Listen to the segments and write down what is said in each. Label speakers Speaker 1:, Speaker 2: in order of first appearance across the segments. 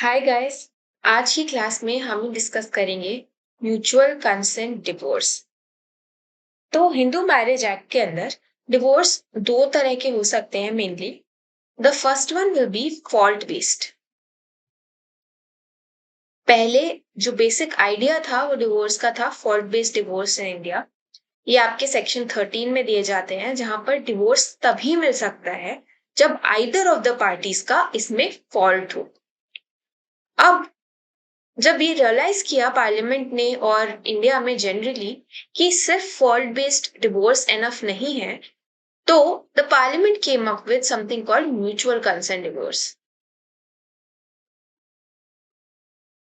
Speaker 1: Hi guys. आज की class में हम डिस्कस करेंगे म्यूचुअल कंसेंट डिवोर्स। तो हिंदू मैरिज एक्ट के अंदर डिवोर्स दो तरह के हो सकते हैं mainly. The first one will be fault based. पहले जो बेसिक आइडिया था वो डिवोर्स का था fault based divorce in India. ये आपके सेक्शन 13 में दिए जाते हैं, जहां पर डिवोर्स तभी मिल सकता है जब आइदर ऑफ द पार्टीज का इसमें फॉल्ट हो। अब जब ये रियलाइज किया पार्लियामेंट ने और इंडिया में जनरली कि सिर्फ फॉल्ट बेस्ड डिवोर्स एनफ नहीं है, तो the parliament came up with something called mutual consent divorce.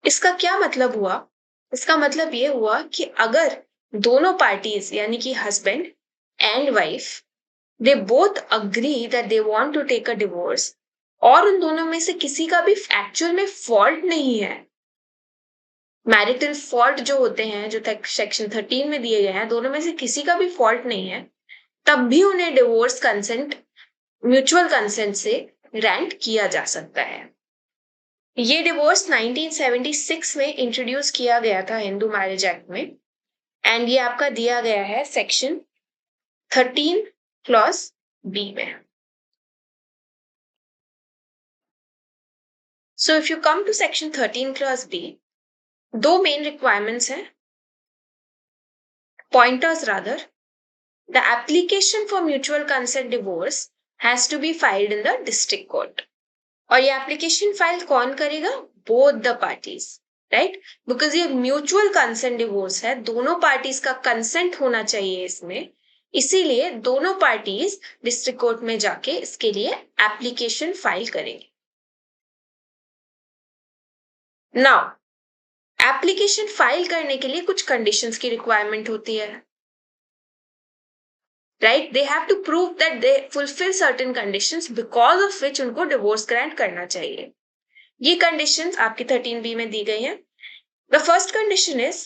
Speaker 1: इसका क्या मतलब हुआ? इसका मतलब ये हुआ कि अगर दोनों पार्टीज यानी कि husband and wife they both agree that they want to take a divorce और उन दोनों में से किसी का भी एक्चुअल में फॉल्ट नहीं है, मैरिटल फॉल्ट जो होते हैं जो सेक्शन 13 में दिए गए हैं, दोनों में से किसी का भी फॉल्ट नहीं है, तब भी उन्हें डिवोर्स कंसेंट म्यूचुअल कंसेंट से ग्रांट किया जा सकता है। ये डिवोर्स 1976 में इंट्रोड्यूस किया गया था हिंदू मैरिज एक्ट में, एंड ये आपका दिया गया है सेक्शन 13 क्लॉज बी में। So if you come to section 13 clause B, दो मेन रिक्वायरमेंट्स हैं, pointers rather. The application for mutual consent divorce has to be filed in the district court. और ये एप्लीकेशन फाइल कौन करेगा? Both the parties, right? Because ये mutual consent divorce है, दोनों parties का कंसेंट होना चाहिए इसमें, इसीलिए दोनों पार्टीज डिस्ट्रिक्ट कोर्ट में जाके इसके लिए एप्लीकेशन फाइल करेंगे। नाउ एप्लीकेशन फाइल करने के लिए कुछ कंडीशंस की रिक्वायरमेंट होती है, right? They have to prove that they fulfil certain conditions because of which उनको डिवोर्स ग्रांट करना चाहिए। ये कंडीशंस आपकी 13B में दी गई हैं। The first condition is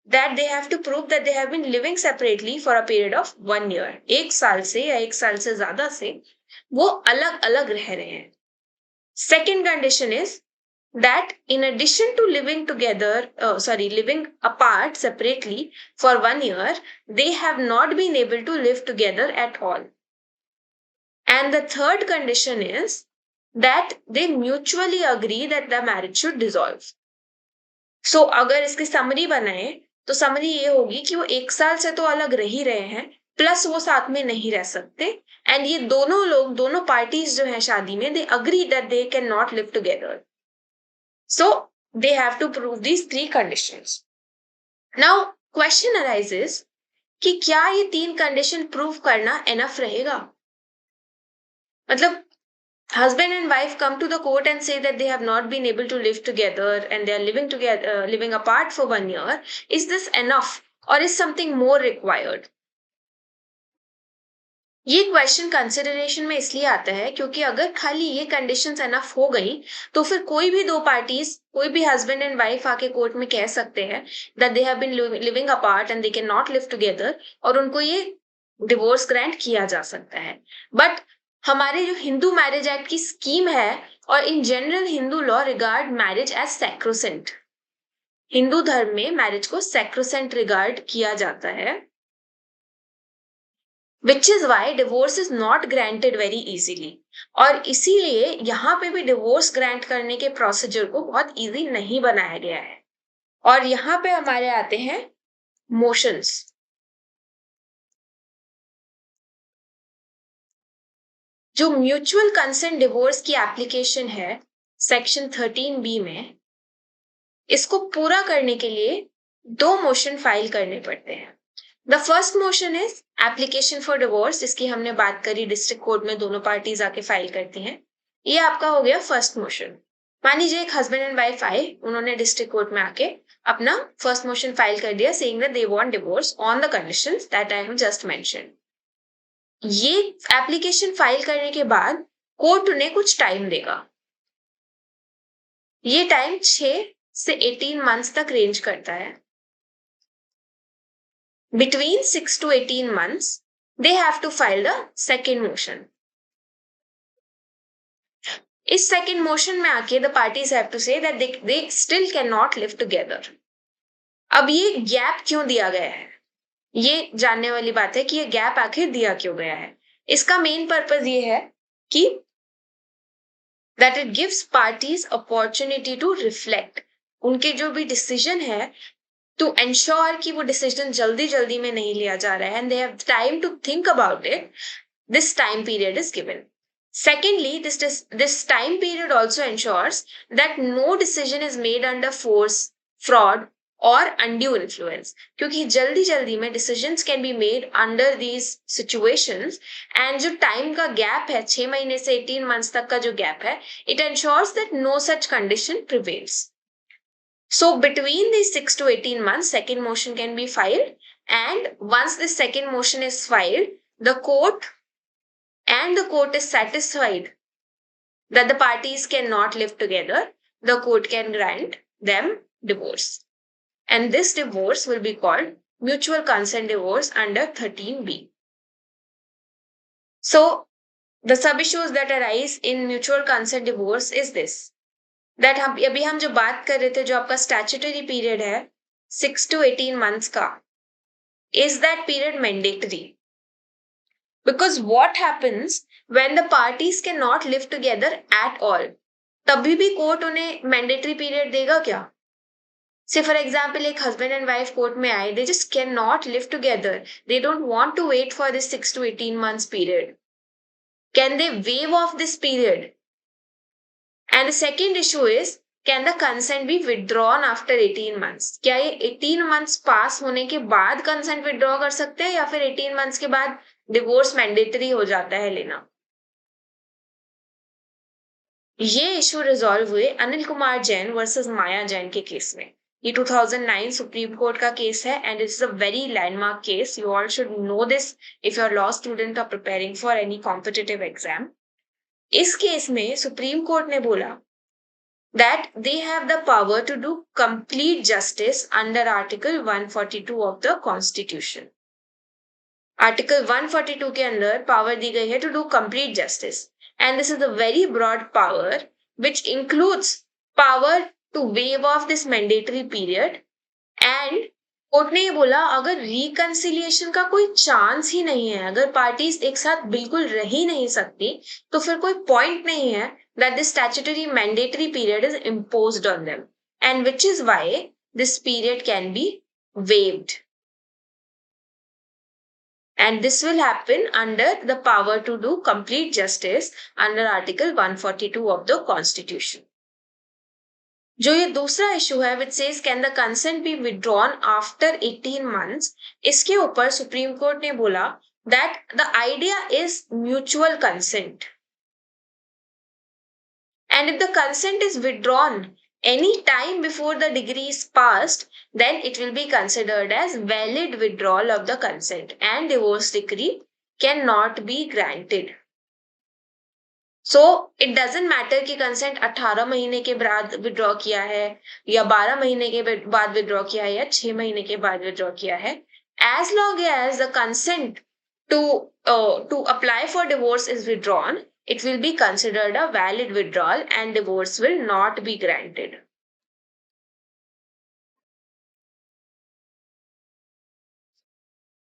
Speaker 1: that they have to prove that they have been living separately for a period of 1 year, 1 साल से या 1 साल से ज्यादा से वो अलग अलग रह रहे हैं। Second condition is that in addition to living apart separately for 1 year, they have not been able to live together at all. And the third condition is that they mutually agree that the marriage should dissolve. So अगर इसकी summary बनाए तो summary ये होगी कि वो 1 साल से तो अलग रह ही रहे हैं, प्लस वो साथ में नहीं रह सकते, एंड ये दोनों लोग, दोनों पार्टीज जो हैं शादी में, they agree that they can not live together. So they have to prove these three conditions. Now question arises कि क्या ये 3 कंडीशन प्रूव करना एनफ रहेगा? मतलब husband and wife come to the court and say that they have not been able to live together and they are living together, living apart for 1 year. Is this enough or is something more required? ये question consideration में इसलिए आता है क्योंकि अगर खाली ये conditions enough हो गई तो फिर कोई भी दो पार्टीज, कोई भी हस्बैंड एंड वाइफ आके कोर्ट में कह सकते हैं that they have been living apart and they can not live together, और उनको ये डिवोर्स ग्रांट किया जा सकता है। बट हमारे जो हिंदू मैरिज एक्ट की स्कीम है और in general Hindu law regard marriage as sacrosanct, Hindu धर्म में मैरिज को सैक्रोसेंट रिगार्ड किया जाता है, which is why divorce is not granted very easily. और इसीलिए यहाँ पे भी डिवोर्स ग्रांट करने के प्रोसीजर को बहुत इजी नहीं बनाया गया है। और यहाँ पे हमारे आते हैं मोशंस। जो म्यूचुअल कंसेंट डिवोर्स की एप्लीकेशन है सेक्शन 13B में, इसको पूरा करने के लिए 2 मोशन फाइल करने पड़ते हैं। The first motion is application for divorce, जिसकी हमने बात करी, डिस्ट्रिक्ट कोर्ट में दोनों पार्टीज आके फाइल करती हैं। ये आपका हो गया फर्स्ट मोशन। मान लीजिए एक हस्बैंड एंड वाइफ आए, उन्होंने डिस्ट्रिक्ट कोर्ट में आके अपना फर्स्ट मोशन फाइल कर दिया saying that they want divorce on the conditions that I have just mentioned. ये एप्लीकेशन फाइल करने के बाद कोर्ट उन्हें कुछ टाइम देगा। ये टाइम 6 से 18 मंथ्स तक रेंज करता है। Between 6 to 18 months, they have to file the second motion. इस सेकेंड मोशन में आके the parties have to say that they still can not live together. अब ये गैप क्यों दिया गया है, ये जानने वाली बात है कि ये गैप आखिर दिया क्यों गया है। इसका मेन पर्पज ये है कि that it gives parties opportunity to reflect, उनके जो भी डिसीजन है टू एंश्योर कि वो डिसीजन जल्दी जल्दी में नहीं लिया जा रहा है and they have time to think about it, this time period is given. Secondly, this time period also ensures that no decision is made under force, fraud or undue influence. क्योंकि जल्दी जल्दी में decisions can be made under these situations and जो time का gap है 6 महीने से 18 months तक का जो gap है, it ensures that no such condition prevails. So between these 6 to 18 months, second motion can be filed, and once this second motion is filed, the court is satisfied that the parties cannot live together, the court can grant them divorce. And this divorce will be called mutual consent divorce under 13B. So, the sub-issues that arise in mutual consent divorce is this. That अभी हम जो बात कर रहे थे, जो आपका statutory period है 6 to 18 months का, is that period mandatory? Because what happens when the parties cannot live together at all? तभी भी कोर्ट उन्हें मैंडेटरी पीरियड देगा क्या? से फॉर एग्जाम्पल एक हस्बैंड एंड वाइफ कोर्ट में आए, they just can not live together, they don't want to wait for this 6 to 18 months period. Can they waive off this period? And the second issue is, can the consent be withdrawn after 18 months? क्या ये 18 months पास होने के बाद consent withdraw कर सकते हैं या फिर 18 months के बाद डिवोर्स मैंडेटरी हो जाता है लेना? ये इशू रिजॉल्व हुए अनिल कुमार जैन वर्सेस माया जैन के केस में। ये 2009 सुप्रीम कोर्ट का केस है and it's a very landmark case. You all should know this if you are law student or preparing for any competitive exam. इस केस में सुप्रीम कोर्ट ने बोला that they have the power to do complete justice under Article 142 of the Constitution. Article 142 के अंदर power दी गई है to do complete justice, and this is a very broad power which includes power to waive off this mandatory period. And court ने ये बोला अगर reconciliation का कोई चांस ही नहीं है, अगर पार्टीज एक साथ बिल्कुल रह ही नहीं सकती, तो फिर कोई पॉइंट नहीं है that this statutory mandatory period is imposed on them, and which is why this period can be waived. And this will happen under the power to do complete justice under Article 142 of the Constitution. जो ये दूसरा issue है which says can the consent be withdrawn after 18 months, इसके ऊपर supreme court ने बोला that the idea is mutual consent. And if the consent is withdrawn any time before the degree is passed, then it will be considered as valid withdrawal of the consent and divorce decree cannot be granted. So it doesn't matter कि consent 18 महीने के बाद withdraw किया है या 12 महीने के बाद withdraw किया है या 6 महीने के बाद withdraw किया है, as long as the consent to apply for divorce is withdrawn, it will be considered a valid withdrawal and divorce will not be granted.